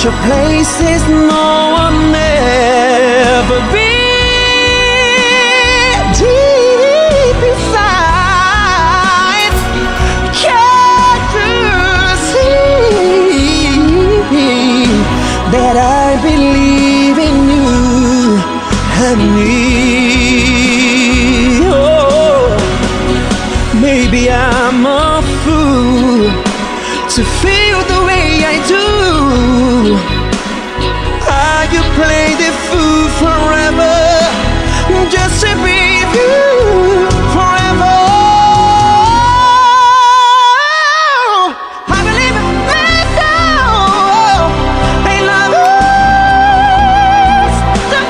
your places no one ever been. Deep inside, can't you see that I believe in you and me? Oh, maybe I'm a fool to feel the way I do. How you play the fool forever, just to be you forever. I believe it right now. I love is the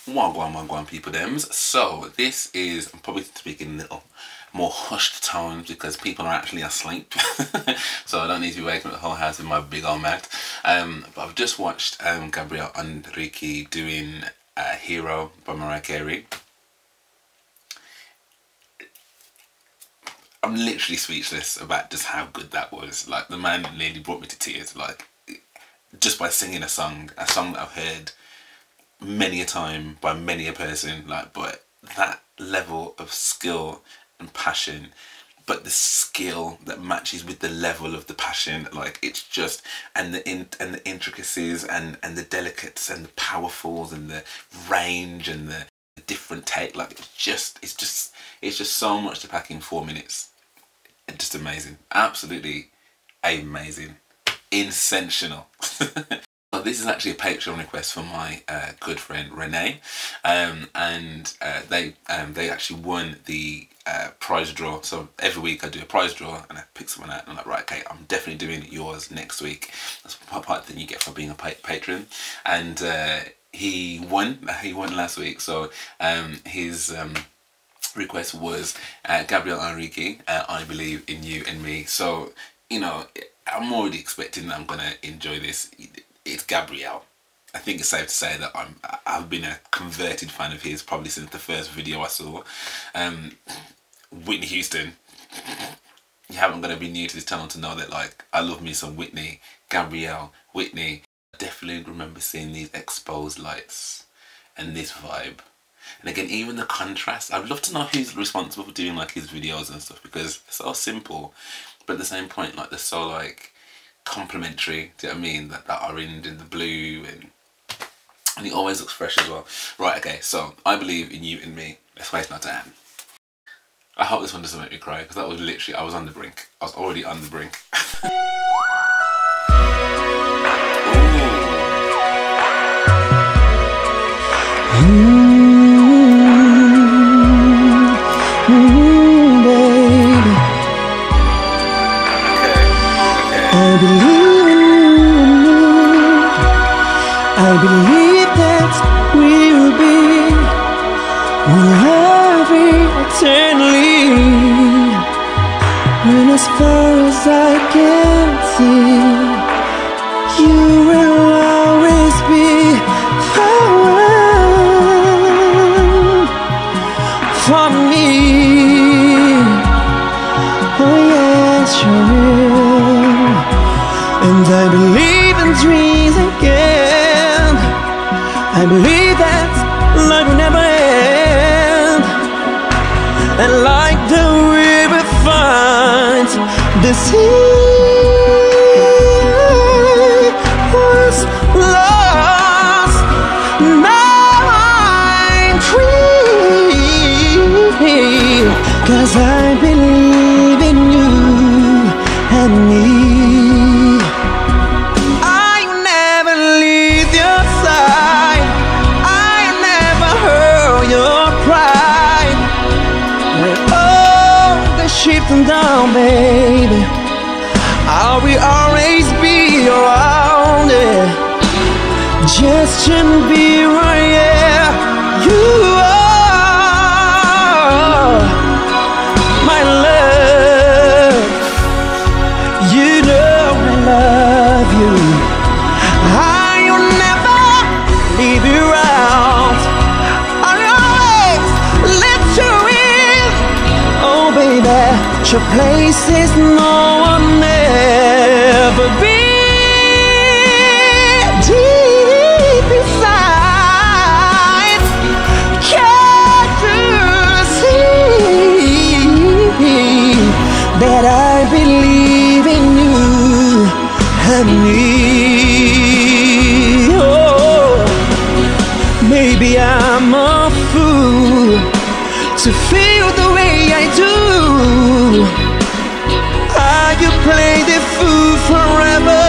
miracle. Wagwan people thems. So this is, I'm probably speaking a little more hushed tones because people are actually asleep. So I don't need to be waking up the whole house with my big old mouth. But I've just watched Gabriel Henrique doing Hero by Mariah. I'm literally speechless about just how good that was. Like, the man nearly brought me to tears, like, just by singing a song that I've heard many a time by many a person, like, but that level of skill and passion, but the skill that matches with the level of the passion, like, it's just, and the intricacies and the delicates and the powerfuls and the range and the different take, like, it's just so much to pack in 4 minutes. It's just amazing, absolutely amazing, sensational. Well, this is actually a Patreon request from my good friend Renee, and they actually won the prize draw. So every week I do a prize draw and I pick someone out and I'm like, right, okay, I'm definitely doing yours next week. That's part of the thing you get for being a patron. And he won last week. So his request was Gabriel Henrique, I Believe in You and Me. So, you know, I'm already expecting that I'm gonna enjoy this. It's Gabriel. I think it's safe to say that I've been a converted fan of his probably since the first video I saw. Whitney Houston. You haven't got to be new to this channel to know that, like, I love me some Whitney, Gabriel, Whitney. I definitely remember seeing these exposed lights and this vibe. And again, even the contrast. I'd love to know who's responsible for doing, like, his videos and stuff, because they're so simple, but at the same point, like, they're so, like, complimentary, do you know what I mean? That orange and the blue, and he always looks fresh as well. Right, okay, so I Believe in You and Me. Let's waste no time. I hope this one doesn't make me cry, because that was literally, I was on the brink. I was already on the brink. Baby, I believe in you. I believe that we'll be eternally. And as far as I can see, you will always be the one for me. Oh yes, you will. And I believe in dreams again. I believe that life will never end. And like the river finds the sea was lost, now I'm free, 'cause I believe in you and me. I never leave your side, I never hurt your pride. When all the ships come down, baby, I will always be around it, just to be right here. You are my love, you know I love you. I will never leave you out, I'll always let you in. Oh baby, your place is no one ever been. Maybe I'm a fool to feel the way I do. Are you play the fool forever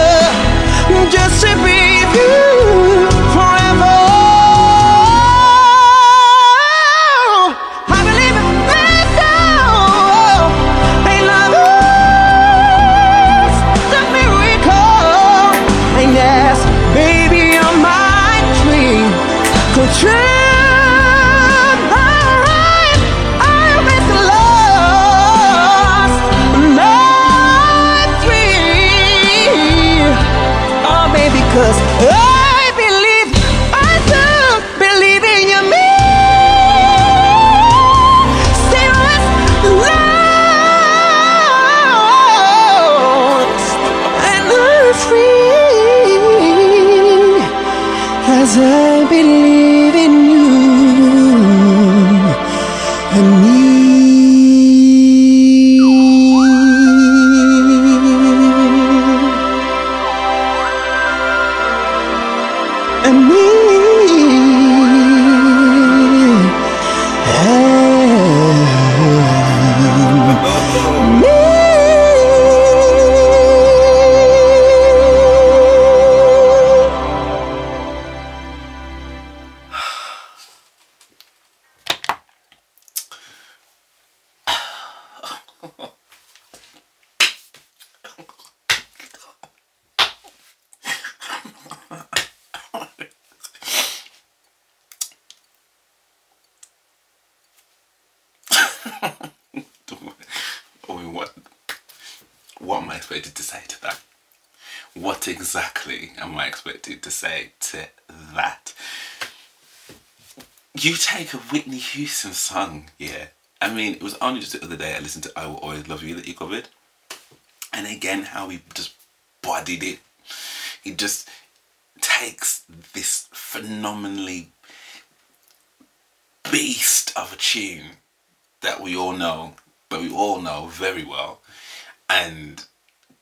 just to be you forever? I believe in myself. I love is the miracle. And yes, baby, you're my dream. Come true. Cause I believe, I do believe in you, me. Serious lost and I'm free. Cause I believe in you and me. What am I expected to say to that? What exactly am I expected to say to that? You take a Whitney Houston song, yeah. I mean, it was only just the other day I listened to I Will Always Love You that he covered. And again, how he just bodied it. He just takes this phenomenally beast of a tune that we all know very well, and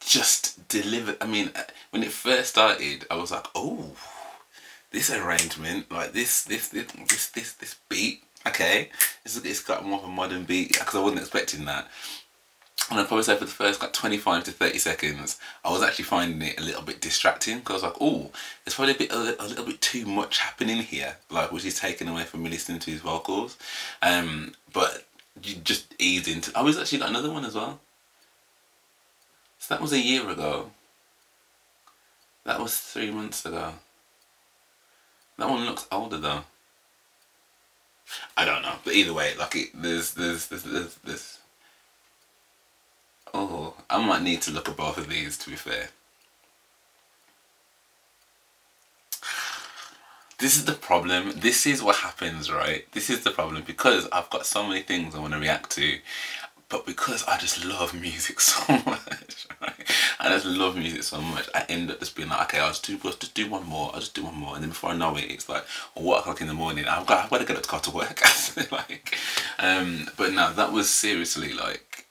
just delivered. I mean, when it first started, I was like, oh, this arrangement, like this beat, okay, it's got more of a modern beat, because I wasn't expecting that. And I'd probably say for the first like 25 to 30 seconds, I was actually finding it a little bit distracting, because I was like, oh, there's probably a little bit too much happening here, like which is taken away from me listening to his vocals. But you just ease into. I was actually got another one as well. So that was a year ago. That was 3 months ago. That one looks older though. I don't know, but either way, like there's. Oh, I might need to look at both of these, to be fair. This is the problem. This is what happens, right? This is the problem, because I've got so many things I want to react to, but because I just love music so much, right? I just love music so much, I end up just being like, okay, I'll just do one more, and then before I know it, it's like 1 o'clock in the morning, I've got to get up to go to work. Like, but no, that was seriously like,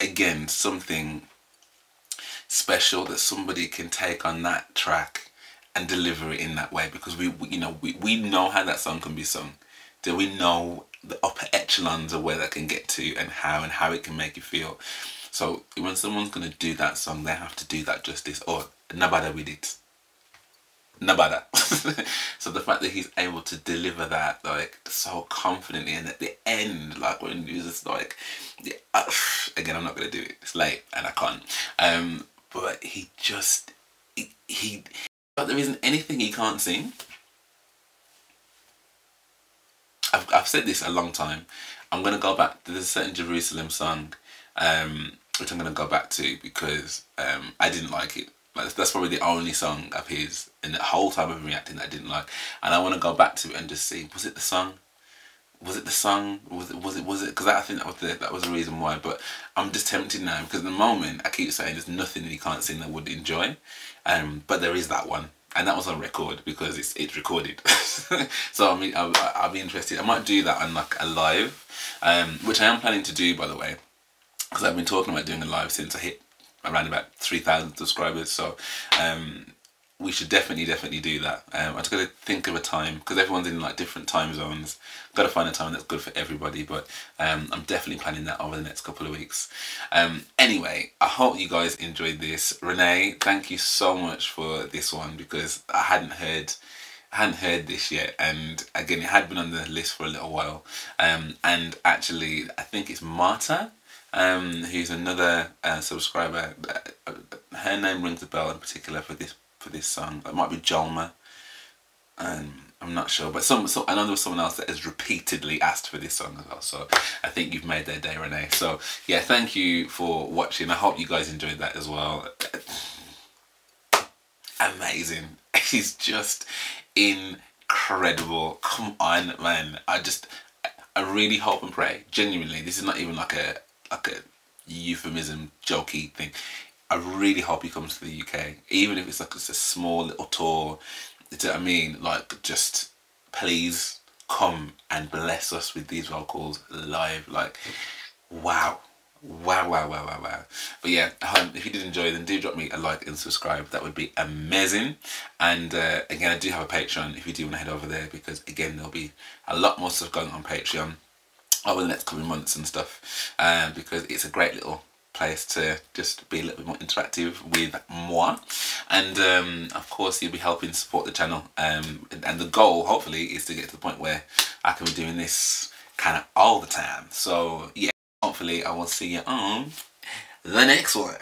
again, something special that somebody can take on that track and deliver it in that way, because we know how that song can be sung. Do we know the upper echelons of where that can get to, and how it can make you feel? So when someone's gonna do that song, they have to do that justice, or nabada with it. Nabada. So the fact that he's able to deliver that like so confidently, and at the end, like when he's just like, yeah, again, I'm not gonna do it. It's late and I can't. But he just but there isn't anything he can't sing. I've said this a long time. I'm gonna go back. There's a certain Jerusalem song, which I'm gonna go back to, because I didn't like it. Like, that's probably the only song of his in the whole time of reacting that I didn't like, and I want to go back to it and just see, was it the song? Was it the song? Was it? Because I think that was the reason why. But I'm just tempted now, because at the moment I keep saying there's nothing that he can't sing that I would enjoy, but there is that one, and that was on record because it's recorded. So I mean, I'll be interested. I might do that on like a live, which I am planning to do, by the way, because I've been talking about doing a live since I hit around about 3,000 subscribers. So we should definitely do that. I just got to think of a time, because everyone's in like different time zones. Got to find a time that's good for everybody, but I'm definitely planning that over the next couple of weeks. Anyway, I hope you guys enjoyed this. Renee, thank you so much for this one, because I hadn't heard this yet, and again, it had been on the list for a little while. And actually, I think it's Marta, who's another subscriber. Her name rings a bell in particular for this song. It might be Jolma. I'm not sure, but I know there was someone else that has repeatedly asked for this song as well. So I think you've made their day, Renee. So yeah, thank you for watching. I hope you guys enjoyed that as well. Amazing. He's just incredible. Come on, man. I really hope and pray, genuinely, this is not even like a euphemism, jokey thing. I really hope he comes to the UK, even if it's like just a small little tour. Do you know what I mean? Like, just please come and bless us with these vocals live. Like, wow. Wow. But yeah, if you did enjoy, then do drop me a like and subscribe. That would be amazing. And again, I do have a Patreon if you do want to head over there, because again, there'll be a lot more stuff going on Patreon over the next coming months and stuff, because it's a great little place to just be a little bit more interactive with moi, and of course you'll be helping support the channel, and the goal hopefully is to get to the point where I can be doing this kind of all the time. So yeah, hopefully I will see you on the next one.